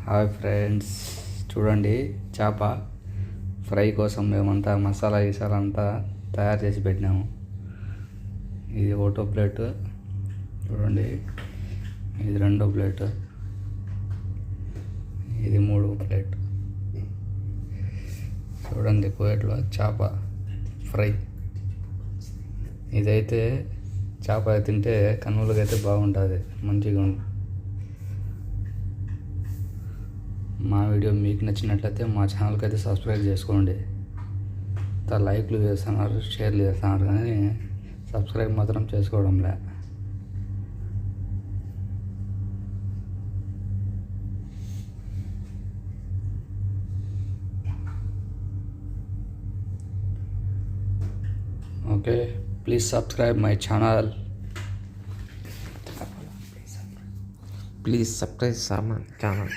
Hi friends, చూడండి చేప fry కోసం మేమంతా మసాలా అంతా తయారు చేసి పెట్టినాము. ఇది ఒకటో ప్లేట్, చూడండి ఇది రెండో ప్లేట్, ఇది మూడో ప్లేట్. చూడండి ప్లేట్లో చేప ఫ్రై. ఇదైతే చేప తింటే కన్నులకైతే బాగుంటుంది, మంచిగా ఉంటుంది. మా వీడియో మీకు నచ్చినట్లయితే మా ఛానల్కి అయితే సబ్స్క్రైబ్ చేసుకోండి. లైక్లు చేస్తున్నారు, షేర్లు చేస్తున్నారు, కానీ సబ్స్క్రైబ్ మాత్రం చేసుకోవడంలే. Okay, please subscribe my channel. Please subscribe my channel.